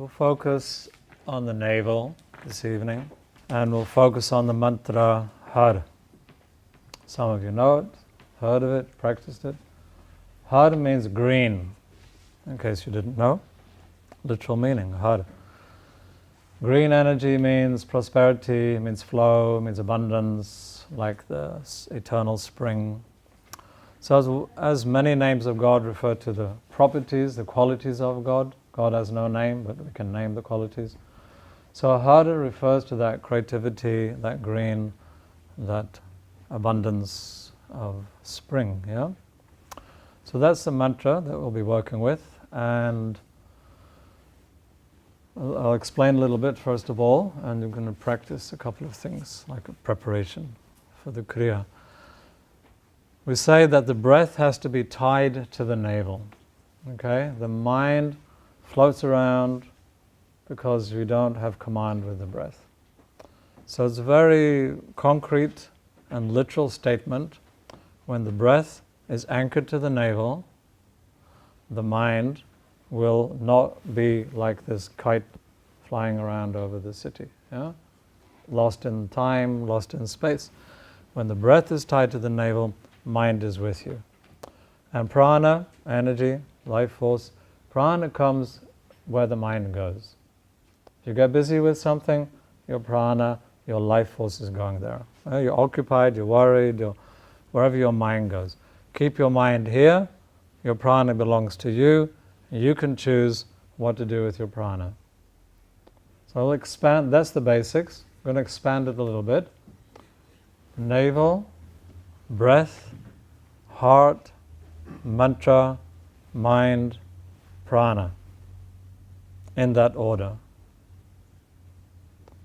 focus on the navel this evening, and we'll focus on the mantra Har. Some of you know it, heard of it, practiced it. Har means green, in case you didn't know. Literal meaning, Har. Green energy means prosperity, means flow, means abundance, like the eternal spring. So as many names of God refer to the properties, the qualities of God. God has no name, but we can name the qualities. So Har refers to that creativity, that green, that abundance of spring, yeah? So that's the mantra that we'll be working with, and I'll explain a little bit first of all, and you're going to practice a couple of things, like a preparation for the Kriya. We say that the breath has to be tied to the navel, okay? The mind floats around because we don't have command with the breath. So it's a very concrete and literal statement. When the breath is anchored to the navel, the mind will not be like this kite flying around over the city, yeah? Lost in time, lost in space. When the breath is tied to the navel, mind is with you. And prana, energy, life force, prana comes where the mind goes. If you get busy with something, your prana, your life force is going there. You're occupied, you're worried, wherever your mind goes. Keep your mind here, your prana belongs to you, you can choose what to do with your prana. So I'll expand, that's the basics. I'm going to expand it a little bit. Navel, breath, heart, mantra, mind, prana. In that order.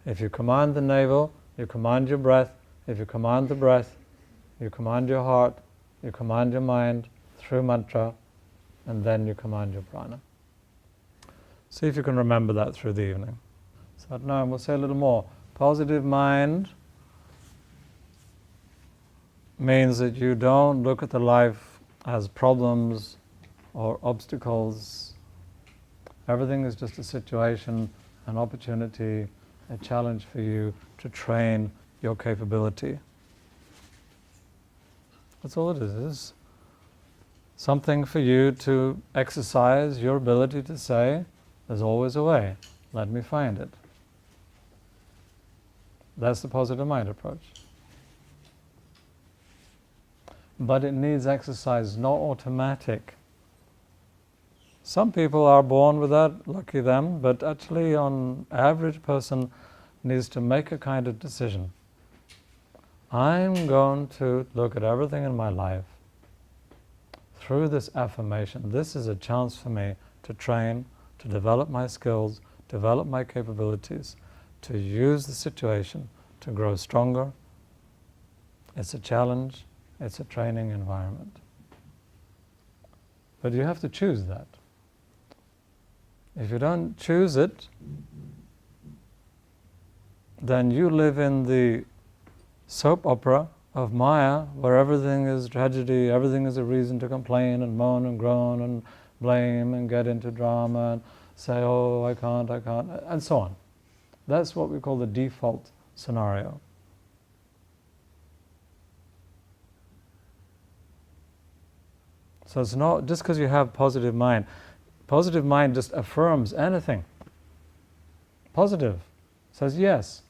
If you command the navel, you command your breath. If you command the breath, you command your heart, you command your mind through mantra, and then you command your prana. See if you can remember that through the evening. So now we'll say a little more. Positive mind means that you don't look at the life as problems or obstacles. Everything is just a situation, an opportunity, a challenge for you to train your capability. That's all it is. It's something for you to exercise your ability to say, there's always a way, let me find it. That's the positive mind approach. But it needs exercise, not automatic. Some people are born with that, lucky them, but actually on average person needs to make a kind of decision. I'm going to look at everything in my life through this affirmation. This is a chance for me to train, to develop my skills, develop my capabilities, to use the situation to grow stronger. It's a challenge, it's a training environment. But you have to choose that. If you don't choose it, then you live in the soap opera of Maya, where everything is tragedy, everything is a reason to complain and moan and groan and blame and get into drama and say, oh, I can't, and so on. That's what we call the default scenario. So it's not just because you have positive mind. Positive mind just affirms anything. Positive says yes.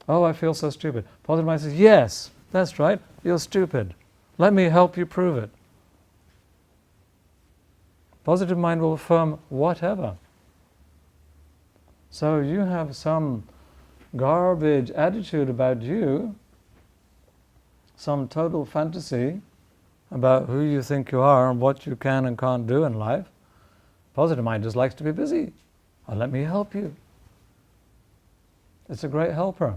Oh, I feel so stupid. Positive mind says yes, that's right, you're stupid. Let me help you prove it. Positive mind will affirm whatever. So you have some garbage attitude about you, some total fantasy about who you think you are and what you can and can't do in life. Positive mind just likes to be busy. Oh, let me help you. It's a great helper.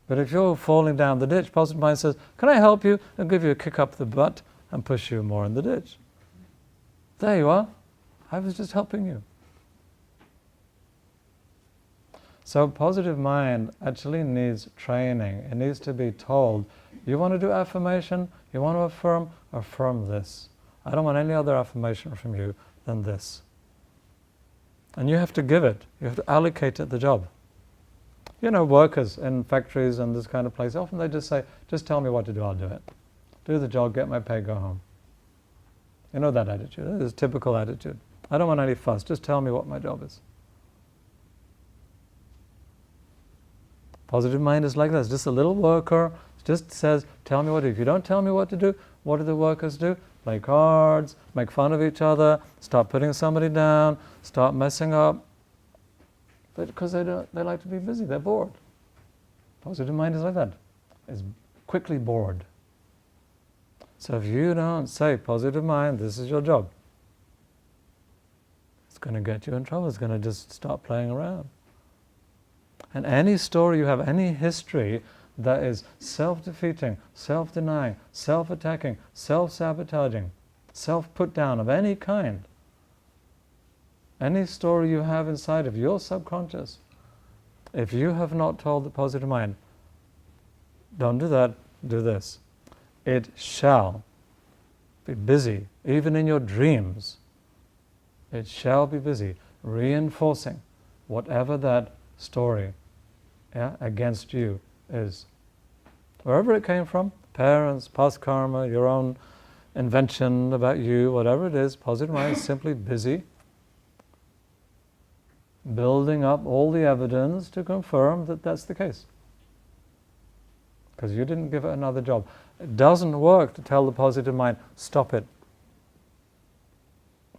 But if you're falling down the ditch, positive mind says, can I help you? I'll give you a kick up the butt and push you more in the ditch. There you are. I was just helping you. So positive mind actually needs training. It needs to be told, you want to do affirmation? You want to affirm? Affirm this. I don't want any other affirmation from you than this. And you have to give it. You have to allocate it the job. You know, workers in factories and this kind of place, often they just say, just tell me what to do, I'll do it. Do the job, get my pay, go home. You know that attitude. It is a typical attitude. I don't want any fuss, just tell me what my job is. Positive mind is like that. It's just a little worker. It just says, tell me what to do. If you don't tell me what to do, what do the workers do? Play cards, make fun of each other, start putting somebody down, start messing up. Because they like to be busy, they're bored. Positive mind is like that. It's quickly bored. So if you don't say, positive mind, this is your job, it's going to get you in trouble. It's going to just start playing around. And any story you have, any history that is self-defeating, self-denying, self-attacking, self-sabotaging, self-put-down of any kind, any story you have inside of your subconscious, if you have not told the positive mind, don't do that, do this, it shall be busy, even in your dreams. It shall be busy, reinforcing whatever that story against you is. Wherever it came from, parents, past karma, your own invention about you, whatever it is, positive mind is simply busy building up all the evidence to confirm that that's the case. Because you didn't give it another job. It doesn't work to tell the positive mind, stop it.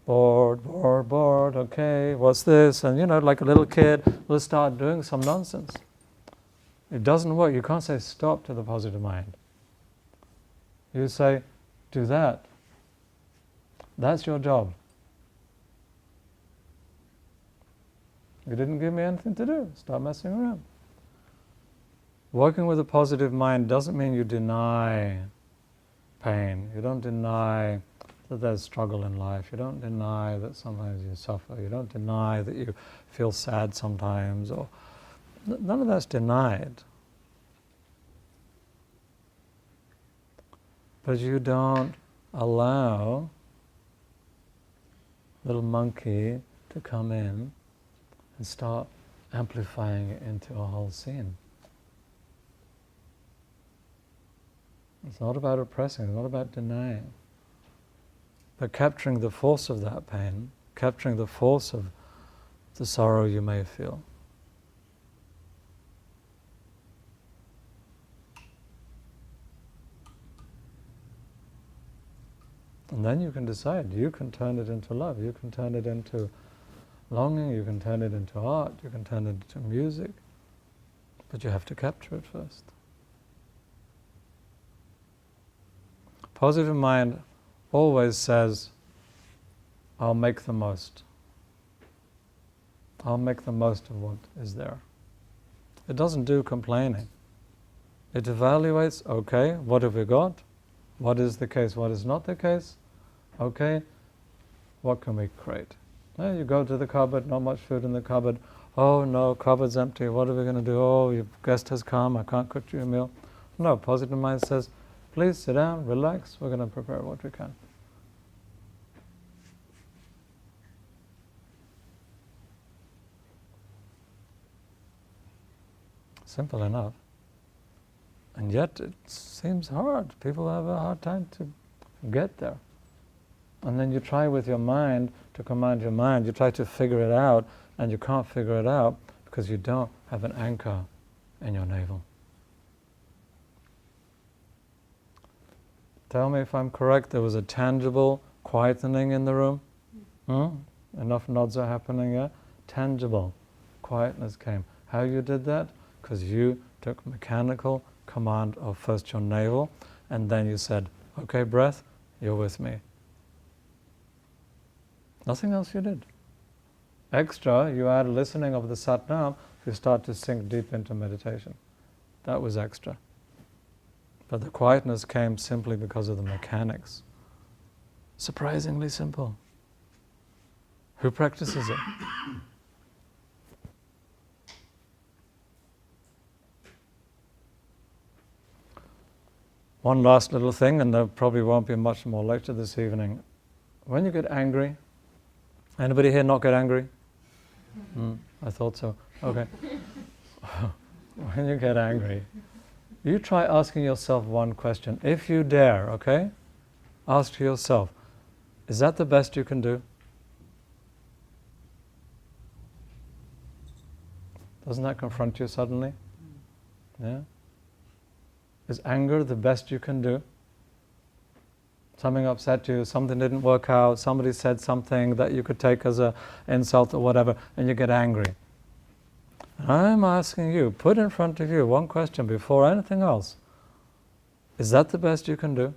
Bored, bored, bored, okay, what's this? And like a little kid, will start doing some nonsense. It doesn't work. You can't say stop to the positive mind. You say, do that. That's your job. You didn't give me anything to do. Stop messing around. Working with a positive mind doesn't mean you deny pain. You don't deny that there's struggle in life. You don't deny that sometimes you suffer. You don't deny that you feel sad sometimes. Or none of that's denied. But you don't allow little monkey to come in and start amplifying it into a whole scene. It's not about oppressing, it's not about denying. But capturing the force of that pain, capturing the force of the sorrow you may feel. And then you can decide, you can turn it into love, you can turn it into longing, you can turn it into art, you can turn it into music, but you have to capture it first. Positive mind always says, I'll make the most. I'll make the most of what is there. It doesn't do complaining. It evaluates, okay, what have we got? What is the case? What is not the case? Okay, what can we create? You go to the cupboard, not much food in the cupboard. Oh no, cupboard's empty, what are we going to do? Oh, your guest has come, I can't cook you a meal. No, positive mind says, please sit down, relax, we're going to prepare what we can. Simple enough. And yet it seems hard. People have a hard time to get there. And then you try with your mind to command your mind. You try to figure it out, and you can't figure it out because you don't have an anchor in your navel. Tell me if I'm correct, there was a tangible quietening in the room? Enough nods are happening, yeah? Tangible quietness came. How you did that? Because you took mechanical command of first your navel, and then you said, okay, breath, you're with me. Nothing else you did. Extra, you add listening of the Sat-Nam, you start to sink deep into meditation. That was extra. But the quietness came simply because of the mechanics. Surprisingly simple. Who practices it? One last little thing, and there probably won't be much more lecture this evening. When you get angry, anybody here not get angry? I thought so. Okay. When you get angry, you try asking yourself one question. If you dare, okay? Ask yourself, is that the best you can do? Doesn't that confront you suddenly? Yeah? Is anger the best you can do? Something upset you, something didn't work out, somebody said something that you could take as an insult or whatever, and you get angry. And I'm asking you, put in front of you one question before anything else. Is that the best you can do?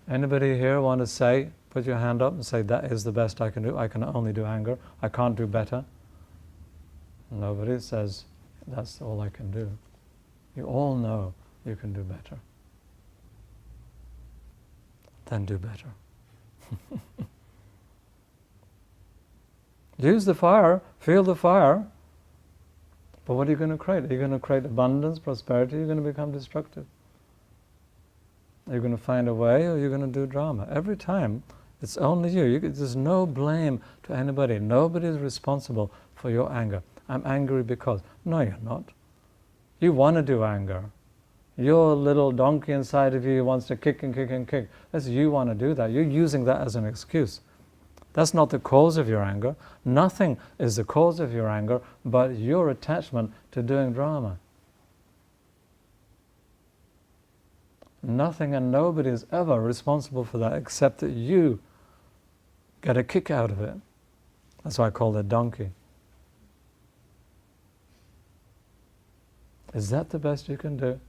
Anybody here want to say, put your hand up and say, that is the best I can do. I can only do anger. I can't do better. Nobody says, that's all I can do. You all know you can do better. Then do better. Use the fire, feel the fire. But what are you going to create? Are you going to create abundance, prosperity? Are you going to become destructive? Are you going to find a way, or are you going to do drama? Every time, it's only you. There's no blame to anybody. Nobody is responsible for your anger. I'm angry because. No, you're not. You want to do anger. Your little donkey inside of you wants to kick and kick and kick. That's you want to do that. You're using that as an excuse. That's not the cause of your anger. Nothing is the cause of your anger but your attachment to doing drama. Nothing and nobody is ever responsible for that except that you get a kick out of it. That's why I call it donkey. Is that the best you can do?